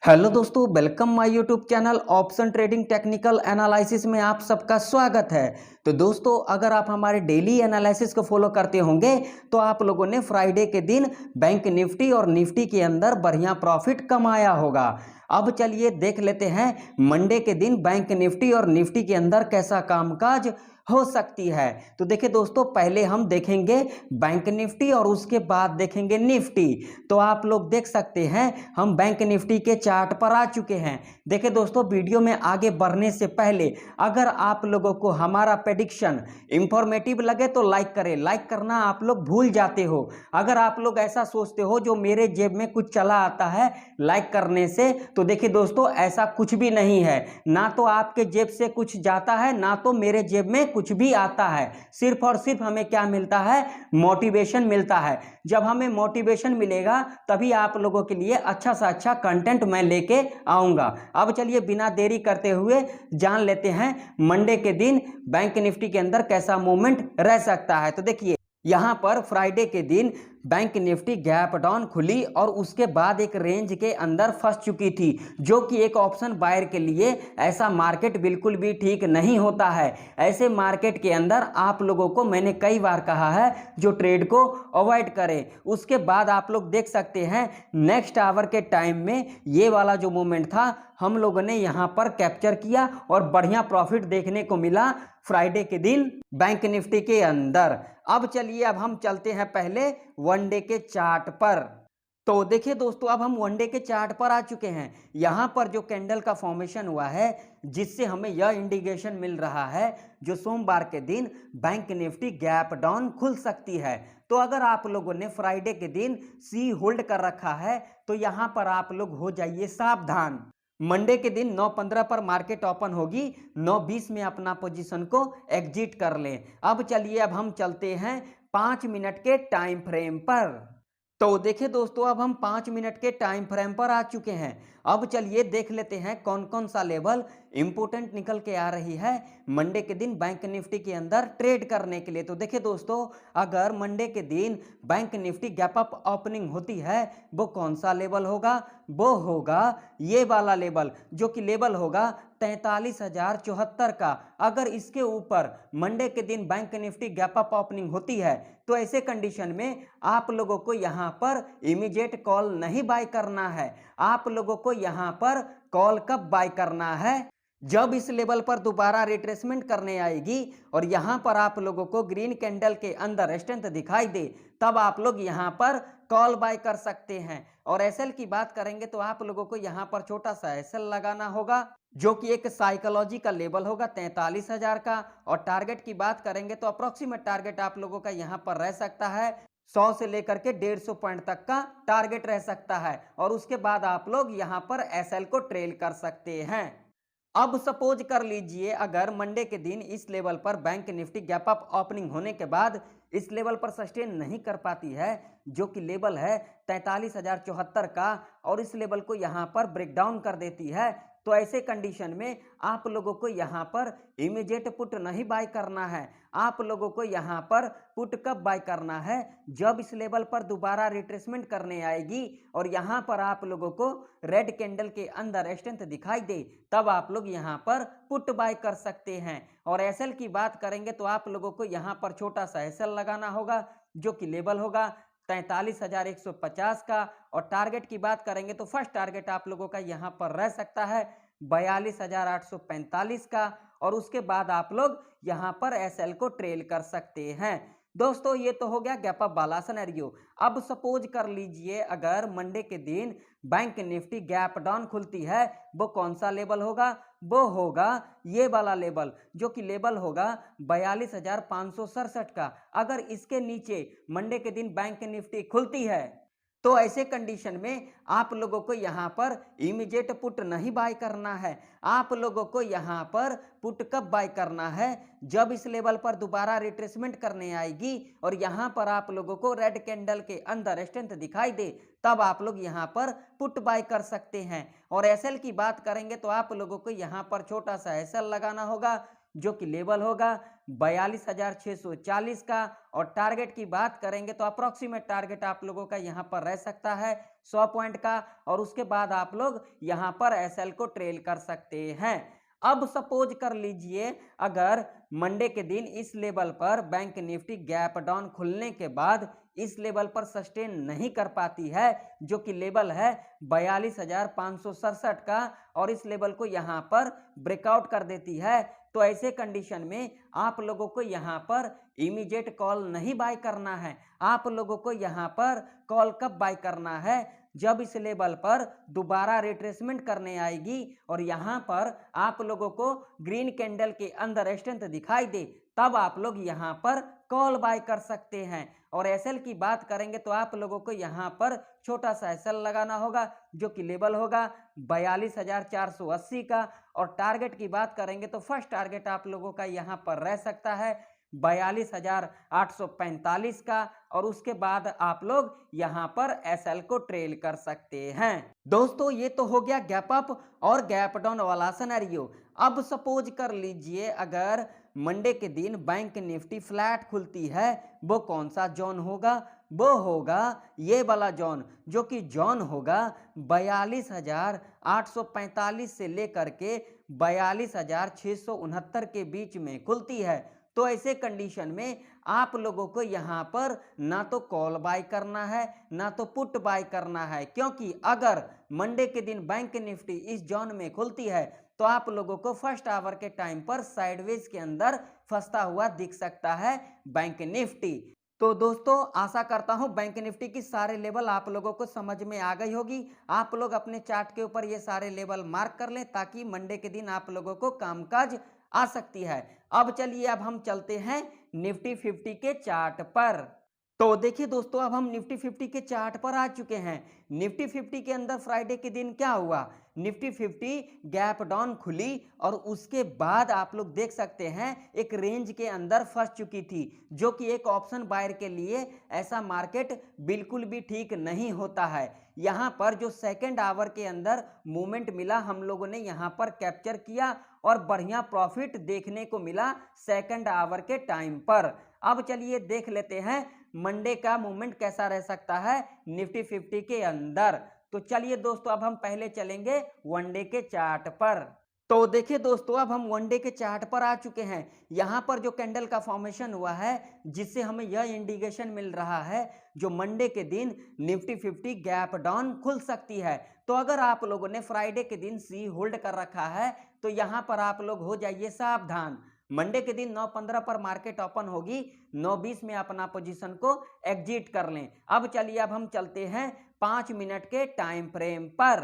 Hello दोस्तों, welcome my YouTube channel option trading technical analysis में आप सबका स्वागत है। तो दोस्तों, अगर आप हमारे डेली एनालिसिस को फॉलो करते होंगे तो आप लोगों ने फ्राइडे के दिन बैंक निफ्टी और निफ्टी के अंदर बढ़िया प्रॉफिट कमाया होगा। अब चलिए देख लेते हैं मंडे के दिन बैंक निफ्टी और निफ्टी के अंदर कैसा कामकाज हो सकती है। तो देखिए दोस्तों, पहले हम देखेंगे बैंक निफ्टी और उसके बाद देखेंगे निफ्टी। तो आप लोग देख सकते हैं हम बैंक निफ्टी के चार्ट पर आ चुके हैं। देखिए दोस्तों, वीडियो में आगे बढ़ने से पहले अगर आप लोगों को हमारा प्रेडिक्शन इंफॉर्मेटिव लगे तो लाइक करें। लाइक करना आप लोग भूल जाते हो। अगर आप लोग ऐसा सोचते हो जो मेरे जेब में कुछ चला आता है लाइक करने से, तो देखिए दोस्तों, ऐसा कुछ भी नहीं है। ना तो आपके जेब से कुछ जाता है, ना तो मेरे जेब में कुछ भी आता है। सिर्फ और सिर्फ हमें क्या मिलता है? मोटिवेशन मिलता है। जब हमें मोटिवेशन मिलेगा तभी आप लोगों के लिए अच्छा सा अच्छा कंटेंट मैं लेके आऊंगा। अब चलिए बिना देरी करते हुए जान लेते हैं मंडे के दिन बैंक निफ्टी के अंदर कैसा मूवमेंट रह सकता है। तो देखिए, यहां पर फ्राइडे के दिन बैंक निफ्टी गैप डाउन खुली और उसके बाद एक रेंज के अंदर फंस चुकी थी, जो कि एक ऑप्शन बायर के लिए ऐसा मार्केट बिल्कुल भी ठीक नहीं होता है। ऐसे मार्केट के अंदर आप लोगों को मैंने कई बार कहा है जो ट्रेड को अवॉइड करें। उसके बाद आप लोग देख सकते हैं नेक्स्ट आवर के टाइम में ये वाला जो मूवमेंट था हम लोगों ने यहां पर कैप्चर किया और बढ़िया प्रॉफिट देखने को मिला फ्राइडे के दिन बैंक निफ्टी के अंदर। अब चलिए, अब हम चलते हैं पहले वनडे के चार्ट पर। तो देखिए दोस्तों, अब हम वनडे के चार्ट पर आ चुके हैं। यहां पर जो कैंडल का फॉर्मेशन हुआ है जिससे हमें यह इंडिकेशन मिल रहा है जो सोमवार के दिन बैंक निफ्टी गैप डाउन खुल सकती है। तो अगर आप लोगों ने फ्राइडे के दिन सी होल्ड कर रखा है तो यहां पर आप लोग हो जाइए सावधान। मंडे के दिन 9:15 पर मार्केट ओपन होगी, 9:20 में अपना पोजीशन को एग्जिट कर लें। अब चलिए, अब हम चलते हैं 5 मिनट के टाइम फ्रेम पर। तो देखिए दोस्तों, अब हम 5 मिनट के टाइम फ्रेम पर आ चुके हैं। अब चलिए देख लेते हैं कौन कौन सा लेवल इंपोर्टेंट निकल के आ रही है मंडे के दिन बैंक निफ्टी के अंदर ट्रेड करने के लिए। तो देखिए दोस्तों, अगर मंडे के दिन bank Nifty gap up opening होती है वो कौन सा लेवल होगा? वो होगा ये वाला लेवल, जो कि लेवल होगा 43,074 का। अगर इसके ऊपर मंडे के दिन bank Nifty gap up opening होती है तो ऐसे कंडीशन में आप लोगों को यहां पर इमीडिएट कॉल नहीं बाय करना है। आप लोगों को यहां पर कॉल कब बाय करना है? जब इस लेवल पर दोबारा रिट्रेसमेंट करने आएगी और यहां पर आप लोगों को ग्रीन कैंडल के अंदर स्ट्रेंथ दिखाई दे, तब आप लोग यहां पर कॉल बाय कर सकते हैं। और एसएल की बात करेंगे तो आप लोगों को यहां पर छोटा सा एसएल लगाना होगा, जो कि एक साइकोलॉजी का लेवल होगा 43,000 का। और टारगेट की बात करेंगे तो अप्रोक्सीमेट टारगेट आप लोगों का यहां पर रह सकता है 100 से लेकर के 150 पॉइंट तक का टारगेट रह सकता है। और उसके बाद आप लोग यहां पर एसएल को ट्रेल कर सकते हैं। अब सपोज कर लीजिए अगर मंडे के दिन इस लेवल पर bank Nifty gap up opening होने के बाद इस लेवल पर सस्टेन नहीं कर पाती है, जो कि लेवल है 43,074 का, और इस लेवल को यहां पर ब्रेकडाउन कर देती है, तो ऐसे कंडीशन में आप लोगों को यहां पर इमीडिएट पुट नहीं बाय करना है। आप लोगों को यहां पर पुट कब बाय करना है? जब इस लेवल पर दोबारा रिट्रेसमेंट करने आएगी और यहां पर आप लोगों को रेड कैंडल के अंदर स्ट्रेंथ दिखाई दे, तब आप लोग यहां पर पुट बाय कर सकते हैं। और एसएल की बात करेंगे तो आप लोगों को यहां पर छोटा सा एसएल लगाना होगा, जो कि लेवल होगा 43,150 का। और टारगेट की बात करेंगे तो फर्स्ट टारगेट आप लोगों का यहां पर रह सकता है 42,845 का। और उसके बाद आप लोग यहां पर एसएल को ट्रेल कर सकते हैं। दोस्तों, ये तो हो गया गैप अप वाला सिनेरियो। अब सपोज कर लीजिए अगर मंडे के दिन बैंक निफ्टी गैप डाउन खुलती है, वो कौन सा लेवल होगा? वो होगा ये वाला लेवल, जो कि लेवल होगा 42,567 का। अगर इसके नीचे मंडे के दिन बैंक निफ्टी खुलती है तो ऐसे कंडीशन में आप लोगों को यहां पर इमीडिएट पुट नहीं बाय करना है। आप लोगों को यहां पर पुट कब बाय करना है? जब इस लेवल पर दोबारा रिट्रेसमेंट करने आएगी और यहां पर आप लोगों को रेड कैंडल के अंदर स्ट्रेंथ दिखाई दे, तब आप लोग यहां पर पुट बाय कर सकते हैं। और एसएल की बात करेंगे तो आप लोगों को यहां पर छोटा सा एसएल लगाना होगा, जो कि लेवल होगा 42,640 का, और टारगेट की बात करेंगे तो अप्रोक्सीमेट टारगेट आप लोगों का यहाँ पर रह सकता है 100 पॉइंट का, और उसके बाद आप लोग यहाँ पर एसएल को ट्रेल कर सकते हैं। अब सपोज कर लीजिए अगर मंडे के दिन इस लेवल पर बैंक निफ्टी गैप डाउन खुलने के बाद इस लेवल पर सस्टेन नहीं कर पाती है, जो कि लेवल है 42,567 का, और इस लेवल को यहाँ पर ब्रेकआउट कर देती है, तो ऐसे कंडीशन में आप लोगों को यहाँ पर इमीडिएट कॉल नहीं बाय करना है। आप लोगों को यहाँ पर कॉल कब बाय करना है, जब इस लेवल पर दोबारा रिट्रेसमेंट करने आएगी और यहाँ पर आप लोगों को ग्रीन कैंडल के अंदर स्ट्रेंथ दिखाई दे, तब आप लोग यहाँ पर कॉल बाय कर सकते हैं। और एसएल की बात करेंगे तो आप लोगों को यहाँ पर छोटा सा एसएल लगाना होगा, जो कि लेवल होगा 42,480 का, और टारगेट की बात करेंगे तो फर्स्ट टारगेट आप लोगों का यहाँ पर रह सकता है 42,845 का, और उसके बाद आप लोग यहाँ पर एसएल को ट्रेल कर सकते हैं। दोस्तों ये तो हो गया गैप अप और गैप डाउन वाला सिनेरियो। अब सपोज कर लीजिए अगर मंडे के दिन बैंक निफ्टी फ्लैट खुलती है, वो कौन सा जोन होगा, वो होगा ये वाला जोन, जो कि जोन होगा 42,845 से लेकर के 42,669 के बीच में खुलती है। तो ऐसे कंडीशन में आप लोगों को यहाँ पर ना तो कॉल बाय करना है ना तो पुट बाय करना है, क्योंकि अगर मंडे के दिन बैंक निफ्टी इस जोन में खुलती है तो आप लोगों को फर्स्ट आवर के टाइम पर साइडवेज के अंदर फंसता हुआ दिख सकता है बैंक निफ्टी। तो दोस्तों आशा करता हूं बैंक निफ्टी की सारे लेवल आप लोगों को समझ में आ गई होगी। आप लोग अपने चार्ट के ऊपर ये सारे लेवल मार्क कर लें ताकि मंडे के दिन आप लोगों को कामकाज आ सकती है। अब चलिए अब हम चलते हैं निफ्टी 50 के चार्ट पर। तो देखिए दोस्तों अब हम निफ्टी 50 के चार्ट पर आ चुके हैं। निफ्टी 50 के अंदर फ्राइडे के दिन क्या हुआ, निफ्टी 50 गैप डाउन खुली और उसके बाद आप लोग देख सकते हैं एक रेंज के अंदर फंस चुकी थी, जो कि एक ऑप्शन बायर के लिए ऐसा मार्केट बिल्कुल भी ठीक नहीं होता है। यहाँ पर जो सेकेंड आवर के अंदर मूवमेंट मिला हम लोगों ने यहाँ पर कैप्चर किया और बढ़िया प्रॉफिट देखने को मिला सेकेंड आवर के टाइम पर। अब चलिए देख लेते हैं मंडे का मूवमेंट कैसा रह सकता है निफ्टी 50 के अंदर। तो चलिए दोस्तों अब हम पहले चलेंगे वनडे के चार्ट पर। तो देखिए दोस्तों अब हम वनडे के चार्ट पर आ चुके हैं। यहाँ पर जो कैंडल का फॉर्मेशन हुआ है जिससे हमें यह इंडिकेशन मिल रहा है जो मंडे के दिन निफ्टी 50 गैप डाउन खुल सकती है। तो अगर आप लोगों ने फ्राइडे के दिन सी होल्ड कर रखा है तो यहाँ पर आप लोग हो जाइए सावधान। मंडे के दिन 9:15 पर मार्केट ओपन होगी, 9:20 में अपना पोजीशन को एग्जिट कर लें। अब चलिए अब हम चलते हैं 5 मिनट के टाइम फ्रेम पर।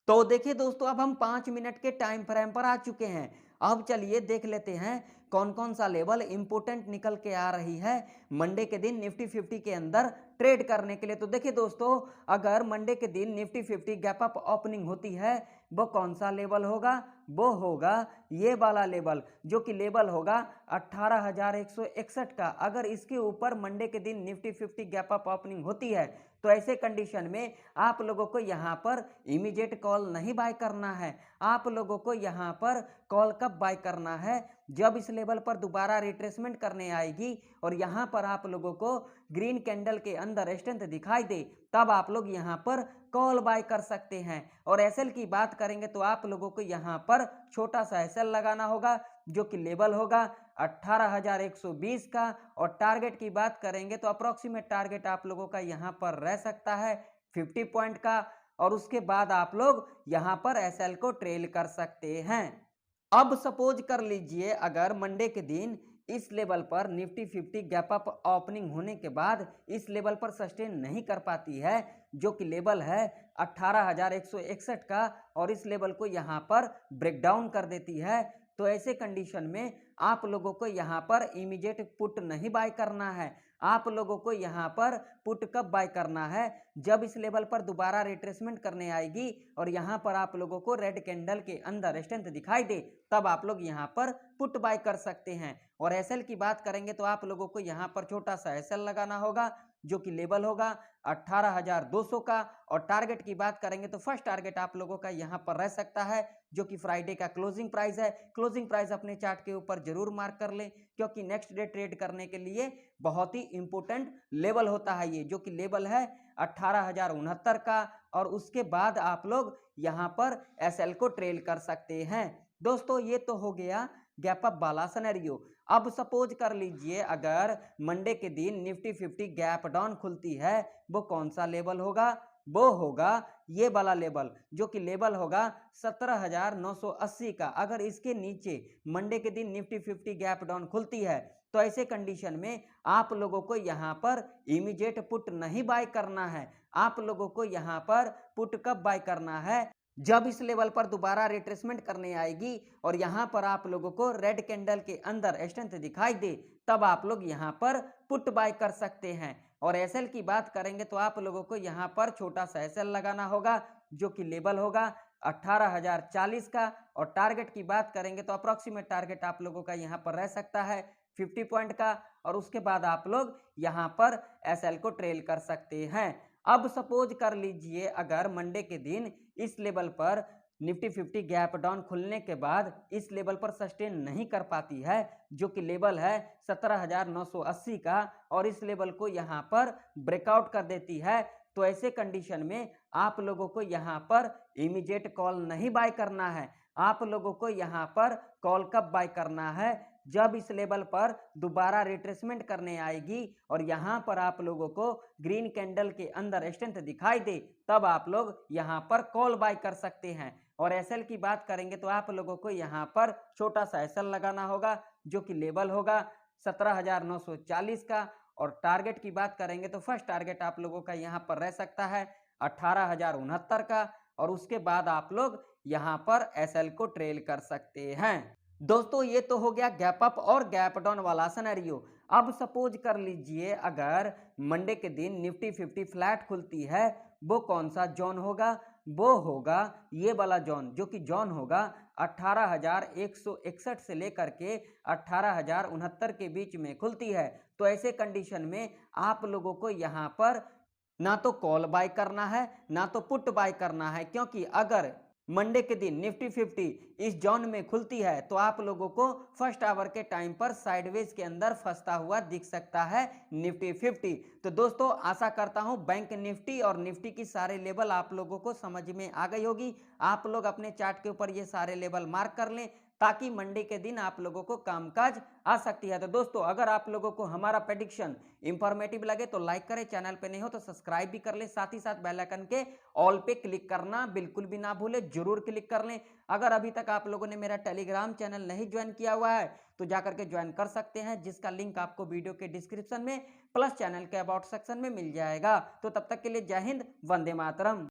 तो देखिए दोस्तों अब हम 5 मिनट के टाइम फ्रेम पर आ चुके हैं। अब चलिए देख लेते हैं कौन कौन सा लेवल इंपोर्टेंट निकल के आ रही है मंडे के दिन निफ्टी 50 के अंदर ट्रेड करने के लिए। तो देखिए दोस्तों अगर मंडे के दिन निफ्टी 50 गैप अप ओपनिंग होती है वो कौन सा लेवल होगा, वो होगा ये वाला लेवल, जो कि लेवल होगा 18,161 का। अगर इसके ऊपर मंडे के दिन निफ्टी 50 गैप अप ओपनिंग होती है तो ऐसे कंडीशन में आप लोगों को यहाँ पर इमीडिएट कॉल नहीं बाय करना है। आप लोगों को यहाँ पर कॉल कब बाय करना है, जब इस लेवल पर दोबारा रिट्रेसमेंट करने आएगी और यहाँ पर आप लोगों को ग्रीन कैंडल के अंदर स्ट्रेंथ दिखाई दे, तब आप लोग यहाँ पर कॉल बाय कर सकते हैं। और एसएल की बात करेंगे तो आप लोगों को यहाँ पर छोटा सा एसएल लगाना होगा, जो कि लेवल होगा 18,120 का, और टारगेट की बात करेंगे तो अप्रोक्सीमेट टारगेट आप लोगों का यहाँ पर रह सकता है 50 पॉइंट का, और उसके बाद आप लोग यहाँ पर एसएल को ट्रेल कर सकते हैं। अब सपोज कर लीजिए अगर मंडे के दिन इस लेवल पर निफ्टी 50 गैप अप ओपनिंग होने के बाद इस लेवल पर सस्टेन नहीं कर पाती है, जो कि लेवल है 18,161 का, और इस लेवल को यहाँ पर ब्रेक डाउन कर देती है, तो ऐसे कंडीशन में आप लोगों को यहाँ पर इमीडिएट पुट नहीं बाय करना है। आप लोगों को यहाँ पर पुट कब बाय करना है, जब इस लेवल पर दोबारा रिट्रेसमेंट करने आएगी और यहाँ पर आप लोगों को रेड कैंडल के अंदर स्ट्रेंथ दिखाई दे, तब आप लोग यहाँ पर पुट बाय कर सकते हैं। और एसएल की बात करेंगे तो आप लोगों को यहाँ पर छोटा सा एसएल लगाना होगा, जो कि लेवल होगा 18,200 का। और टारगेट की बात करेंगे तो फर्स्ट टारगेट आप लोगों का यहाँ पर रह सकता है जो कि फ्राइडे का क्लोजिंग प्राइस है। क्लोजिंग प्राइस अपने चार्ट के ऊपर जरूर मार्क कर लें, क्योंकि नेक्स्ट डे ट्रेड करने के लिए बहुत ही इंपॉर्टेंट लेवल होता है ये, जो कि लेवल है 18,069 का। और उसके बाद आप लोग यहाँ पर एसएल को ट्रेल कर सकते हैं। दोस्तों ये तो हो गया गैप अप वाला सिनेरियो। अब सपोज कर लीजिए अगर मंडे के दिन निफ्टी 50 गैप डाउन खुलती है, वो कौन सा लेवल होगा? वो होगा ये वाला लेवल, जो कि लेवल होगा 17,980 का। अगर इसके नीचे मंडे के दिन निफ्टी 50 गैप डाउन खुलती है तो ऐसे कंडीशन में आप लोगों को यहाँ पर इमीडिएट पुट नहीं बाय करना है। आप लोगों को यहाँ पर पुट कब बाय करना है? जब इस लेवल पर दोबारा रिट्रेसमेंट करने आएगी और यहाँ पर आप लोगों को रेड कैंडल के अंदर स्ट्रेंथ दिखाई दे, तब आप लोग यहाँ पर पुट बाय कर सकते हैं। और एसएल की बात करेंगे तो आप लोगों को यहाँ पर छोटा सा एसएल लगाना होगा, जो कि लेवल होगा 18,040 का। और टारगेट की बात करेंगे तो अप्रोक्सीमेट टारगेट आप लोगों का यहाँ पर रह सकता है 50 पॉइंट का। और उसके बाद आप लोग यहाँ पर एसएल को ट्रेल कर सकते हैं। अब सपोज कर लीजिए अगर मंडे के दिन इस लेवल पर निफ्टी 50 गैप डाउन खुलने के बाद इस लेवल पर सस्टेन नहीं कर पाती है, जो कि लेवल है 17,980 का, और इस लेवल को यहाँ पर ब्रेकआउट कर देती है, तो ऐसे कंडीशन में आप लोगों को यहाँ पर इमीडिएट कॉल नहीं बाय करना है। आप लोगों को यहाँ पर कॉल कब बाय करना है? जब इस लेवल पर दोबारा रिट्रेसमेंट करने आएगी और यहाँ पर आप लोगों को ग्रीन कैंडल के अंदर स्ट्रेंथ दिखाई दे, तब आप लोग यहाँ पर कॉल बाय कर सकते हैं। और एसएल की बात करेंगे तो आप लोगों को यहाँ पर छोटा सा एसएल लगाना होगा, जो कि लेवल होगा 17,940 का। और टारगेट की बात करेंगे तो फर्स्ट टारगेट आप लोगों का यहाँ पर रह सकता है 18,069 का। और उसके बाद आप लोग यहाँ पर एसएल को ट्रेल कर सकते हैं। दोस्तों ये तो हो गया गैप अप और गैप डाउन वाला सिनेरियो। अब सपोज कर लीजिए अगर मंडे के दिन निफ्टी 50 फ्लैट खुलती है, वो कौन सा जोन होगा? वो होगा ये वाला जोन, जो कि जोन होगा 18,161 से लेकर के 18,069 के बीच में खुलती है। तो ऐसे कंडीशन में आप लोगों को यहाँ पर ना तो कॉल बाय करना है ना तो पुट बाय करना है, क्योंकि अगर मंडे के दिन निफ्टी 50 इस जोन में खुलती है तो आप लोगों को फर्स्ट आवर के टाइम पर साइडवेज के अंदर फंसता हुआ दिख सकता है निफ्टी 50। तो दोस्तों आशा करता हूं बैंक निफ्टी और निफ्टी की सारे लेवल आप लोगों को समझ में आ गई होगी। आप लोग अपने चार्ट के ऊपर ये सारे लेवल मार्क कर लें, ताकि मंडे के दिन आप लोगों को कामकाज आ सकती है। तो दोस्तों अगर आप लोगों को हमारा प्रेडिक्शन इंफॉर्मेटिव लगे तो लाइक करें, चैनल पे नहीं हो तो सब्सक्राइब भी कर लें, साथ ही साथ बेल आइकन के ऑल पे क्लिक करना बिल्कुल भी ना भूलें, जरूर क्लिक कर लें। अगर अभी तक आप लोगों ने मेरा टेलीग्राम चैनल नहीं ज्वाइन किया हुआ है तो जाकर के ज्वाइन कर सकते हैं, जिसका लिंक आपको वीडियो के डिस्क्रिप्शन में प्लस चैनल के अबाउट सेक्शन में मिल जाएगा। तो तब तक के लिए जय हिंद, वंदे मातरम।